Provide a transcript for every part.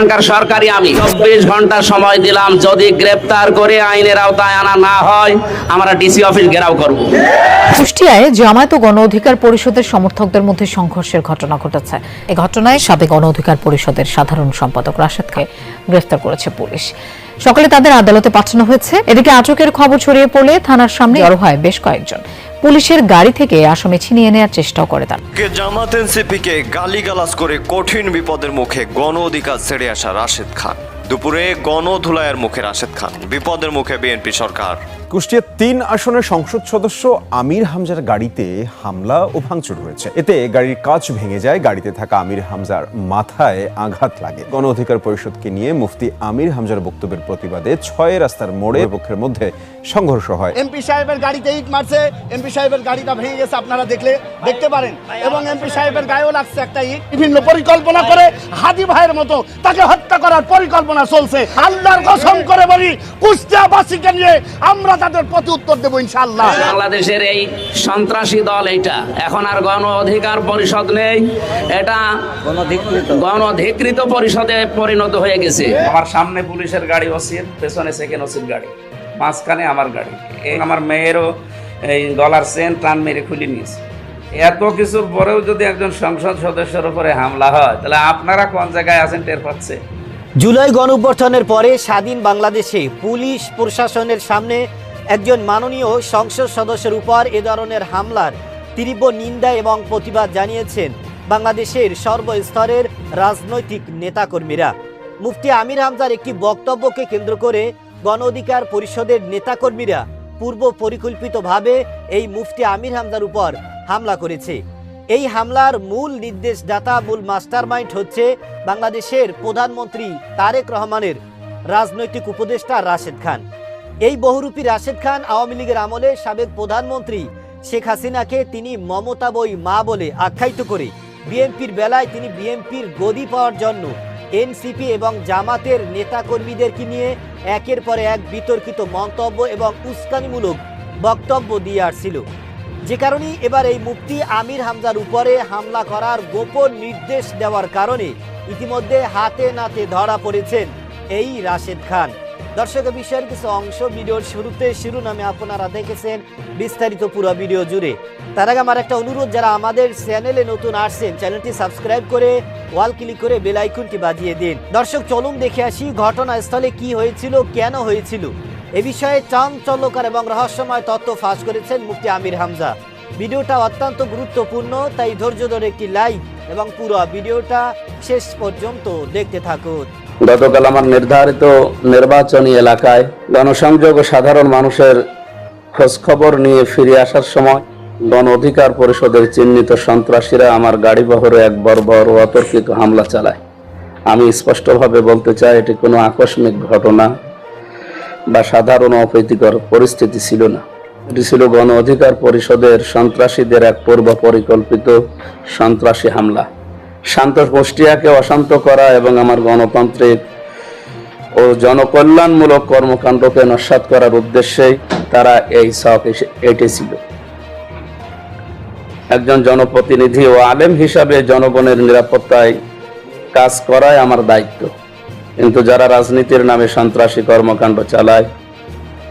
এখানকার সরকারি আমি 24 ঘন্টা সময় দিলাম, যদি গ্রেপ্তার করে আইনের আওতায় আনা না হয় আমরা ডিসি অফিস ঘেরাও করব। কুষ্টিয়ায় জামায়াত ও গণ অধিকার পরিষদের সমর্থকদের মধ্যে সংঘর্ষের ঘটনা ঘটেছে। এই ঘটনায় সাবেক গণ অধিকার পরিষদের সাধারণ সম্পাদক রাশেদকে গ্রেফতার করেছে পুলিশ। সকালে তাদের আদালতে পাঠানো হয়েছে। এদিকে আটকের খবর ছড়িয়ে পড়লে থানার সামনে জড়ো হয় বেশ কয়েকজন। পুলিশের গাড়ি থেকে আসামি ছিনিয়ে নেওয়ার চেষ্টাও করে তারা। জামাত এনসিপিকে গালিগালাজ করে কঠিন বিপদের মুখে গণ অধিকার ছেড়ে আসা রাশেদ খান। দুপুরে গণধুলাইয়ের মুখে রাশেদ খান, বিপদের মুখে বিএনপি সরকার। কুষ্টিয়ার 3 আসনের সংসদ সদস্য আমির হামজার গাড়িতে হামলা ও ভাঙচুর হয়েছে। এতে গাড়ির কাঁচ ভেঙে যায়, গাড়িতে থাকা আমির হামজার মাথায় আঘাত লাগে। গণ অধিকার পরিষদকে নিয়ে মুফতি আমির হামজার বক্তব্যের প্রতিবাদে 6 রাস্তার মোড়ে পক্ষের মধ্যে সংঘর্ষ হয়। এমপি সাহেবের গাড়িতে ইট মারছে, এমপি সাহেবের গাড়িটা ভেঙে গেছে, আপনারা দেখতে পারেন। এবং এমপি সাহেবের গায়েও লাগছে একটা ইট। বিভিন্ন পরিকল্পনা করে হাদি ভাইয়ের মতো তাকে হত্যা করার পরিকল্পনা চলছে। আল্লাহর কসম করে বলি, কুষ্টিয়াবাসীকে নিয়ে আমরা তাদের প্রতি উত্তর দেবো ইনশাআল্লাহ। বাংলাদেশের এই সন্ত্রাসী দল এইটা এখন আর গণ অধিকার পরিষদ নেই, এটা গণধিকৃত পরিষদে পরিণত হয়ে গেছে। আমার সামনে পুলিশের গাড়ি ওসির, পেছনে সেকেন্ড ওসির গাড়ি, মাঝখানে আমার গাড়ি। আমার মেয়েরও এই গলার চেন টান মেরে খুলে নিয়েছে। এত কিছুর পরেও যদি একজন সংসদ সদস্যের উপরে হামলা হয়, তাহলে আপনারা কোন জায়গায় আছেন টের পাচ্ছে? জুলাই গণঅভ্যুত্থানের পরে স্বাধীন বাংলাদেশে পুলিশ প্রশাসনের সামনে একজন মাননীয় সংসদ সদস্যের উপর এ ধরনের হামলার তীব্র নিন্দা এবং প্রতিবাদ জানিয়েছেন বাংলাদেশের সর্বস্তরের রাজনৈতিক নেতাকর্মীরা। মুফতি আমির হামজার একটি বক্তব্যকে কেন্দ্র করে গণ অধিকার পরিষদের নেতাকর্মীরা পূর্ব পরিকল্পিতভাবে এই মুফতি আমির হামজার উপর হামলা করেছে। এই হামলার মূল নির্দেশদাতা, মূল মাস্টারমাইন্ড হচ্ছে বাংলাদেশের প্রধানমন্ত্রী তারেক রহমানের রাজনৈতিক উপদেষ্টা রাশেদ খান। এই বহুরূপী রাশেদ খান আওয়ামী লীগের আমলে সাবেক প্রধানমন্ত্রী শেখ হাসিনাকে তিনি মমতা বই মা বলে আখ্যায়িত করে বিএনপির বেলায় তিনি বিএনপির গদি পাওয়ার জন্য এনসিপি এবং জামাতের নেতাকর্মীদেরকে নিয়ে একের পর এক বিতর্কিত মন্তব্য এবং উস্কানিমূলক বক্তব্য দিয়ে আসছিল। যে কারণে এবার এই মুফতি আমির হামজার উপরে হামলা করার গোপন নির্দেশ দেওয়ার কারণে ইতিমধ্যে হাতে নাতে ধরা পড়েছেন এই রাশেদ খান। দর্শক, বিষয়ের কিছু অংশ ভিডিওর শুরুতে শিরোনামে আপনারা দেখেছেন, বিস্তারিত পুরো ভিডিও জুড়ে। তার আগে আমার একটা অনুরোধ, যারা আমাদের চ্যানেলে নতুন আসছেন চ্যানেলটি সাবস্ক্রাইব করে ওয়াল ক্লিক করে বেল আইকনটি বাজিয়ে দিন। দর্শক, চলুন দেখে আসি ঘটনাস্থলে কি হয়েছিল, কেন হয়েছিল। এ বিষয়ে চাঞ্চল্যকর এবং রহস্যময় তথ্য ফাঁস করেছেন মুফতি আমির হামজা। ভিডিওটা অত্যন্ত গুরুত্বপূর্ণ, তাই ধৈর্য ধরে একটি লাইক এবং পুরো ভিডিওটা শেষ পর্যন্ত দেখতে থাকুন। গতকাল আমার নির্ধারিত নির্বাচনী এলাকায় গণসংযোগ ও সাধারণ মানুষের খোঁজখবর নিয়ে ফিরে আসার সময় গণ অধিকার পরিষদের চিহ্নিত সন্ত্রাসীরা আমার গাড়ি বহরে এক বর্বর ও অতর্কিত হামলা চালায়। আমি স্পষ্টভাবে বলতে চাই, এটি কোনো আকস্মিক ঘটনা বা সাধারণ অপ্রীতিকর পরিস্থিতি ছিল না। এটি ছিল গণ অধিকার পরিষদের সন্ত্রাসীদের এক পূর্ব পরিকল্পিত সন্ত্রাসী হামলা। শান্ত কুষ্টিয়াকে অশান্ত করা এবং আমার গণতান্ত্রিক ও জনকল্যাণমূলক কর্মকাণ্ডকে নস্যাৎ করার উদ্দেশ্যেই তারা এই ছক এঁটেছিল। একজন জনপ্রতিনিধি ও আলেম হিসাবে জনগণের নিরাপত্তায় কাজ করাই আমার দায়িত্ব, কিন্তু যারা রাজনীতির নামে সন্ত্রাসী কর্মকাণ্ড চালায়,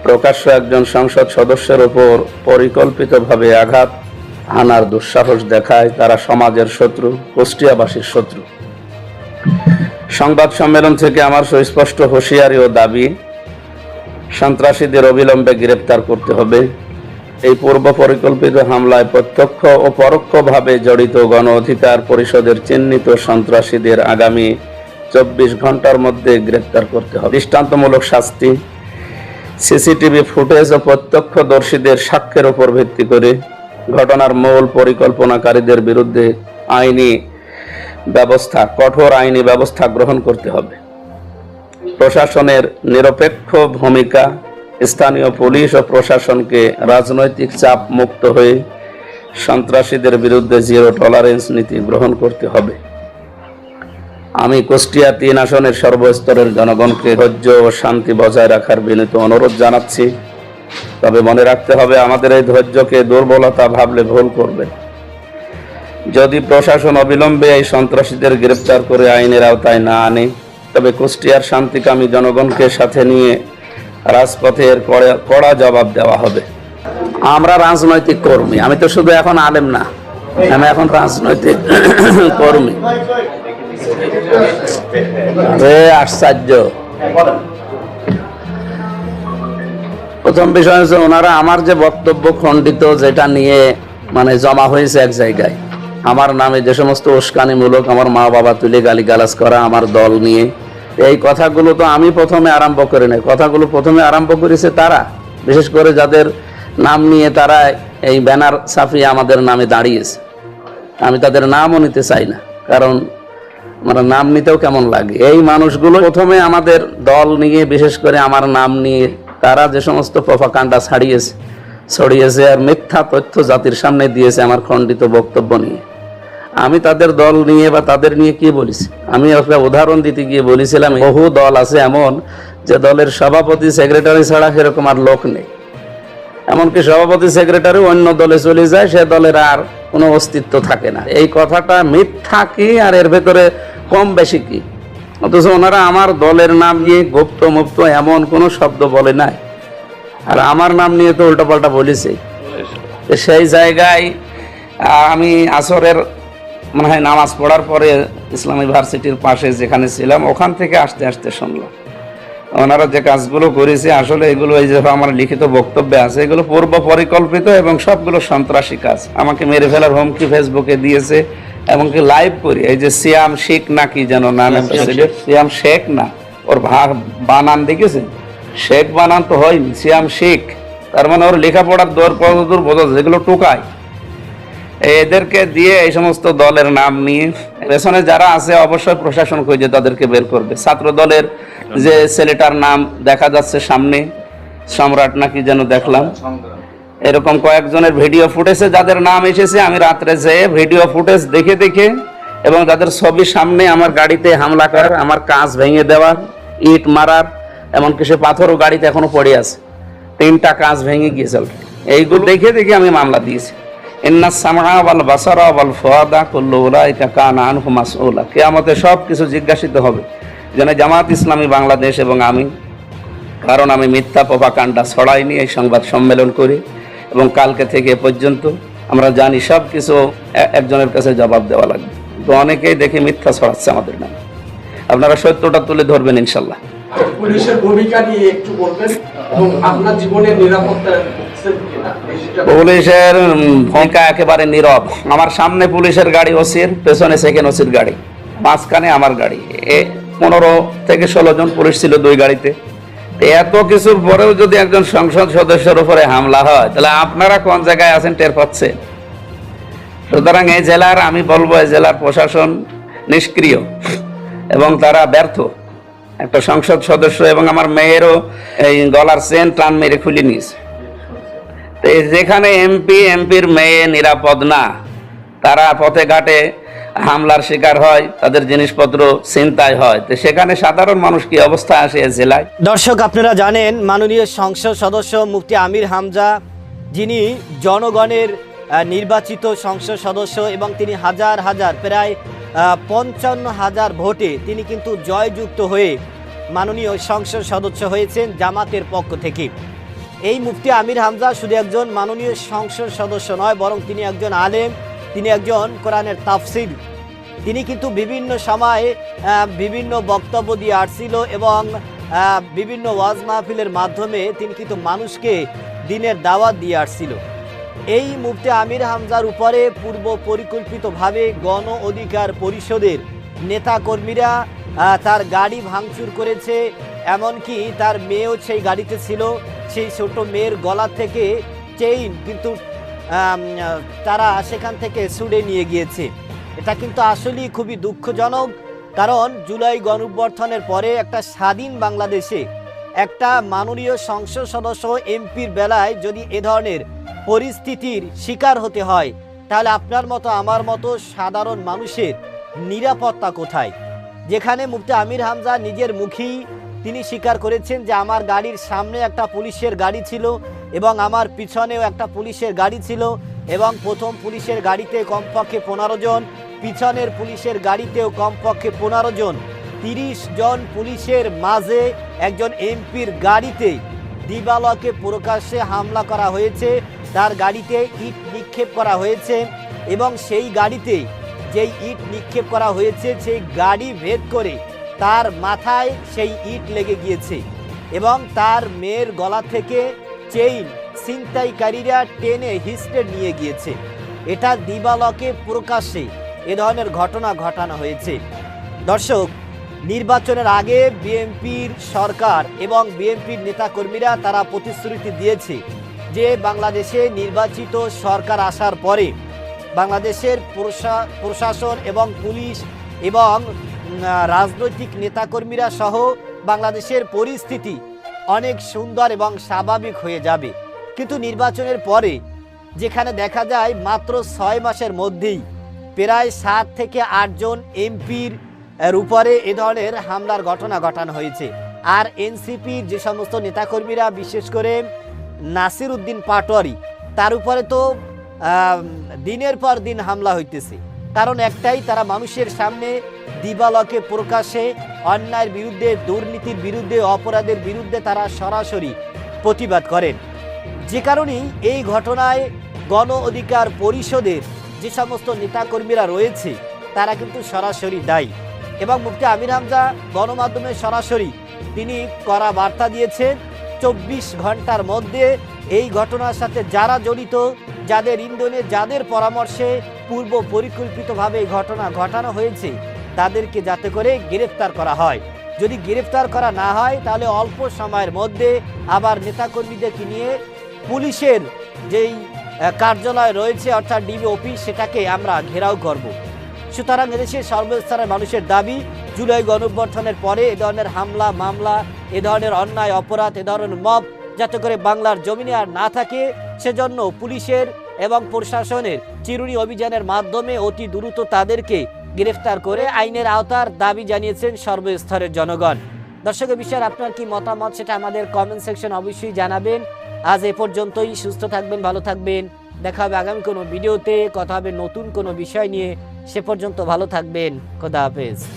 প্রকাশ্য একজন সংসদ সদস্যের উপর পরিকল্পিতভাবে আঘাত হানার দুঃসাহস দেখায়, তারা সমাজের শত্রু, কুষ্টিয়াবাসীর শত্রু। সংবাদ সম্মেলন থেকে আমার সুস্পষ্ট হুঁশিয়ারি ও দাবি, সন্ত্রাসীদের অবিলম্বে গ্রেপ্তার করতে হবে। এই পূর্ব পরিকল্পিত হামলায় প্রত্যক্ষ ও পরোক্ষভাবে জড়িত গণ অধিকার পরিষদের চিহ্নিত সন্ত্রাসীদের আগামী 24 ঘন্টার মধ্যে গ্রেপ্তার করতে হবে। দৃষ্টান্তমূলক শাস্তি, সিসিটিভি ফুটেজ ও প্রত্যক্ষদর্শীদের সাক্ষ্যের উপর ভিত্তি করে ঘটনার মূল পরিকল্পনাকারীদের বিরুদ্ধে কঠোর আইনি ব্যবস্থা গ্রহণ করতে হবে। প্রশাসনের নিরপেক্ষ ভূমিকা, স্থানীয় পুলিশ ও প্রশাসনকে রাজনৈতিক চাপ মুক্ত হয়ে সন্ত্রাসীদের বিরুদ্ধে জিরো টলারেন্স নীতি গ্রহণ করতে হবে। আমি কুষ্টিয়া 3 আসনের সর্বস্তরের জনগণকে ধৈর্য ও শান্তি বজায় রাখার বিনীত অনুরোধ জানাচ্ছি। তবে মনে রাখতে হবে, আমাদের এই ধৈর্যকে দুর্বলতা ভাবলে ভুল করবেন। যদি প্রশাসন অবিলম্বে এই সন্ত্রাসীদের গ্রেপ্তার করে আইনের আওতায় না আনে, তবে কুষ্টিয়ার শান্তিকামী জনগণকে সাথে নিয়ে রাজপথের কড়া জবাব দেওয়া হবে। আমরা রাজনৈতিক কর্মী, আমি তো শুধু এখন আলেম না, আমি এখন রাজনৈতিক কর্মী। আশ্চর্য। প্রথম বিষয় হচ্ছে ওনারা আমার যে বক্তব্য খণ্ডিত যেটা নিয়ে মানে জমা হয়েছে এক জায়গায়, আমার নামে যে সমস্ত উস্কানিমূলক আমার মা বাবা তুলে গালিগালাজ করা আমার দল নিয়ে, এই কথাগুলো তো আমি প্রথমে আরম্ভ করি নাই। কথাগুলো প্রথমে আরম্ভ করেছে তারা, বিশেষ করে যাদের নাম নিয়ে তারা এই ব্যানার ছাপিয়ে আমাদের নামে দাঁড়িয়েছে। আমি তাদের নামও নিতে চাই না, কারণ আমার নাম নিতেও কেমন লাগে। এই মানুষগুলো প্রথমে আমাদের দল নিয়ে, বিশেষ করে আমার নাম নিয়ে তারা যে সমস্ত প্রপাগান্ডা ছড়িয়েছে আর মিথ্যা তথ্য জাতির সামনে দিয়েছে আমার খণ্ডিত বক্তব্য নিয়ে। আমি তাদের দল নিয়ে বা তাদের নিয়ে কি বলেছি, আমি একটা উদাহরণ দিতে গিয়ে বলেছিলাম বহু দল আছে এমন যে দলের সভাপতি সেক্রেটারি ছাড়া সেরকম আর লোক নেই। এমনকি সভাপতি সেক্রেটারি অন্য দলে চলে যায়, সে দলের আর কোনো অস্তিত্ব থাকে না। এই কথাটা মিথ্যা কি আর এর ভেতরে কম বেশি কি? অথচ ওনারা আমার দলের নাম নিয়ে গুপ্ত মুপ্ত এমন কোনো শব্দ বলে নাই, আর আমার নাম নিয়ে তো উল্টাপাল্টা বলেছে। সেই জায়গায় আমি আসরের মনে হয় নামাজ পড়ার পরে ইসলামী ভার্সিটির পাশে যেখানে ছিলাম ওখান থেকে আসতে আসতে শুনলাম ওনারা যে কাজগুলো করেছে, আসলে এগুলো এই যে আমার লিখিত বক্তব্যে আছে, এগুলো পূর্ব পরিকল্পিত এবং সবগুলো সন্ত্রাসী কাজ। আমাকে মেরে ফেলার হুমকি ফেসবুকে দিয়েছে, এমনকি লাইভ করি। এই যে সিয়াম শেখ না কি যেন নাম, সিয়াম শেখ না, ওর বানান দেখেছেন? শেখ বানান তো হয়নি, সিয়াম শেখ। তার মানে ওর লেখাপড়ার দর কতদূর বোঝা, যেগুলো টোকায়। এদেরকে দিয়ে এই সমস্ত দলের নাম নিয়ে পেছনে যারা আছে অবশ্যই প্রশাসন খুঁজে তাদেরকে বের করবে। ছাত্র দলের যে ছেলেটার নাম দেখা যাচ্ছে সামনে, সম্রাট নাকি যেন দেখলাম, এরকম কয়েকজনের ভিডিও ফুটেজে যাদের নাম এসেছে, আমি রাত্রে যেয়ে ভিডিও ফুটেজ দেখে দেখে এবং যাদের ছবি সামনে আমার গাড়িতে হামলা করার, আমার কাঁচ ভেঙে দেওয়ার, ইট মারার, এমনকি সে পাথরও গাড়িতে এখনো পড়ে আছে, 3টা কাঁচ ভেঙে গিয়েছে। এইগুলো দেখে দেখে আমি মামলা দিয়েছি। কিয়ামতে সব কিছু জিজ্ঞাসিত হবে, যেন জামাত ইসলামী বাংলাদেশ এবং আমি, কারণ আমি মিথ্যা প্রপাগান্ডা ছড়াইনি, এই সংবাদ সম্মেলন করি এবং কালকে থেকে পর্যন্ত আমরা জানি সব কিছু একজনের কাছে জবাব দেওয়া লাগবে। তো অনেকেই দেখে মিথ্যা ছড়াচ্ছে আমাদের নামে, আপনারা সত্যটা তুলে ধরবেন ইনশাল্লাহ। পুলিশের ভূমিকা নিয়ে একটু বলবেন এবং আপনার জীবনের নিরাপত্তা। পুলিশের ভূমিকা একেবারে নীরব। আমার সামনে পুলিশের গাড়ি ওসির, পেছনে সেকেন্ড ওসির গাড়ি, মাঝখানে আমার গাড়ি। 15 থেকে 16 জন পুলিশ ছিল 2 গাড়িতে। এত কিছুর পরেও যদি একজন সংসদ সদস্যের উপরে হামলা হয়, তাহলে আপনারা কোন জায়গায় আছেন টের পাচ্ছেন? সুতরাং এই জেলার, আমি বলবো এই জেলার প্রশাসন নিষ্ক্রিয় এবং তারা ব্যর্থ। একটা সংসদ সদস্য এবং আমার মেয়েরও এই গলার চেন টান মেরে খুলে নিয়েছে। যেখানে এমপির মেয়ে নিরাপদ না, তারা পথে ঘাটে হামলার শিকার হয়, তাদের জিনিসপত্র ছিনতাই হয়, তো সেখানে সাধারণ মানুষ কি অবস্থা আসে জেলায়? দর্শক, আপনারা জানেন মাননীয় সংসদ সদস্য মুফতি আমির হামজা, যিনি জনগণের নির্বাচিত সংসদ সদস্য এবং তিনি হাজার হাজার প্রায় 55,000 ভোটে তিনি কিন্তু জয়যুক্ত হয়ে মাননীয় সংসদ সদস্য হয়েছেন জামাতের পক্ষ থেকে। এই মুফতি আমির হামজা শুধু একজন মাননীয় সংসদ সদস্য নয়, বরং তিনি একজন আলেম, তিনি একজন কোরআনের তাফসীর। তিনি কিন্তু বিভিন্ন সময়ে বিভিন্ন বক্তব্য দিয়ে আসছিল এবং বিভিন্ন ওয়াজ মাহফিলের মাধ্যমে তিনি কিন্তু মানুষকে দ্বীনের দাওয়াত দিয়ে আসছিল। এই মুফতি আমির হামজার উপরে পূর্ব পরিকল্পিতভাবে গণ অধিকার পরিষদের নেতাকর্মীরা তার গাড়ি ভাঙচুর করেছে, এমনকি তার মেয়েও সেই গাড়িতে ছিল। সেই ছোট মেয়ের গলা থেকে চেইন কিন্তু তারা সেখান থেকে ছুড়ে নিয়ে গিয়েছে। এটা কিন্তু আসলেই খুবই দুঃখজনক, কারণ জুলাই গণঅভ্যুত্থানের পরে একটা স্বাধীন বাংলাদেশে একটা মাননীয় সংসদ সদস্য এমপির বেলায় যদি এ ধরনের পরিস্থিতির শিকার হতে হয়, তাহলে আপনার মতো আমার মতো সাধারণ মানুষের নিরাপত্তা কোথায়? যেখানে মুফতি আমির হামজা নিজের মুখেই তিনি স্বীকার করেছেন যে আমার গাড়ির সামনে একটা পুলিশের গাড়ি ছিল এবং আমার পিছনেও একটা পুলিশের গাড়ি ছিল এবং প্রথম পুলিশের গাড়িতে কমপক্ষে 15 জন, পিছনের পুলিশের গাড়িতেও কমপক্ষে 15 জন। 30 জন পুলিশের মাঝে একজন এমপির গাড়িতে দিবালোকে প্রকাশ্যে হামলা করা হয়েছে, তার গাড়িতে ইট নিক্ষেপ করা হয়েছে এবং সেই গাড়িতে যেই ইট নিক্ষেপ করা হয়েছে সেই গাড়ি ভেদ করে তার মাথায় সেই ইট লেগে গিয়েছে এবং তার মেয়ের গলা থেকে চেইন ছিনতাইকারীরা টেনে হিস্টে নিয়ে গিয়েছে। এটা দিবালোকে প্রকাশ্যে এ ধরনের ঘটনা ঘটানো হয়েছে। দর্শক, নির্বাচনের আগে বিএনপির সরকার এবং বিএনপির নেতাকর্মীরা তারা প্রতিশ্রুতি দিয়েছে যে বাংলাদেশে নির্বাচিত সরকার আসার পরে বাংলাদেশের প্রশাসন এবং পুলিশ এবং রাজনৈতিক নেতাকর্মীরা সহ বাংলাদেশের পরিস্থিতি অনেক সুন্দর এবং স্বাভাবিক হয়ে যাবে। কিন্তু নির্বাচনের পরে যেখানে দেখা যায় মাত্র 6 মাসের মধ্যেই প্রায় 7 থেকে 8 জন এমপির উপরে এ ধরনের হামলার ঘটনা ঘটানো হয়েছে। আর এনসিপির যে সমস্ত নেতাকর্মীরা, বিশেষ করে নাসির উদ্দিন পাটোয়ারি, তার উপরে তো দিনের পর দিন হামলা হইতেছে। কারণ একটাই, তারা মানুষের সামনে দিবালোকে প্রকাশ্যে অন্যায়ের বিরুদ্ধে, দুর্নীতির বিরুদ্ধে, অপরাধের বিরুদ্ধে তারা সরাসরি প্রতিবাদ করেন। যে কারণেই এই ঘটনায় গণ অধিকার পরিষদের যে সমস্ত নেতাকর্মীরা রয়েছে তারা কিন্তু সরাসরি দায়ী। এবং মুফতি আমির হামজা গণমাধ্যমে সরাসরি তিনি কড়া বার্তা দিয়েছেন 24 ঘন্টার মধ্যে এই ঘটনার সাথে যারা জড়িত, যাদের ইন্ধনে, যাদের পরামর্শে পূর্ব পরিকল্পিতভাবে এই ঘটনা ঘটানো হয়েছে তাদেরকে যাতে করে গ্রেফতার করা হয়। যদি গ্রেফতার করা না হয় তাহলে অল্প সময়ের মধ্যে আবার নেতাকর্মীদেরকে নিয়ে পুলিশের যেই কার্যালয় রয়েছে অর্থাৎ ডিবি অফিস, সেটাকে আমরা ঘেরাও করব। সুতরাং এদেশের সর্বস্তরের মানুষের দাবি, জুলাই গণঅভ্যুত্থানের পরে এ ধরনের হামলা, মামলা, এ ধরনের অন্যায়, অপরাধ, এ ধরনের মব যাতে করে বাংলার জমিনে আর না থাকে, সেজন্য পুলিশের এবং প্রশাসনের চিরুনি অভিযানের মাধ্যমে অতি দ্রুত তাদেরকে গ্রেফতার করে আইনের আওতার দাবি জানিয়েছেন সর্বস্তরের জনগণ। দর্শকের বিষয়ে আপনার কি মতামত সেটা আমাদের কমেন্ট সেকশন অবশ্যই জানাবেন। আজ এ পর্যন্তই। সুস্থ থাকবেন, ভালো থাকবেন। দেখা হবে আগামী কোনো ভিডিওতে, কথা হবে নতুন কোনো বিষয় নিয়ে। সে পর্যন্ত ভালো থাকবেন। খোদা হাফেজ।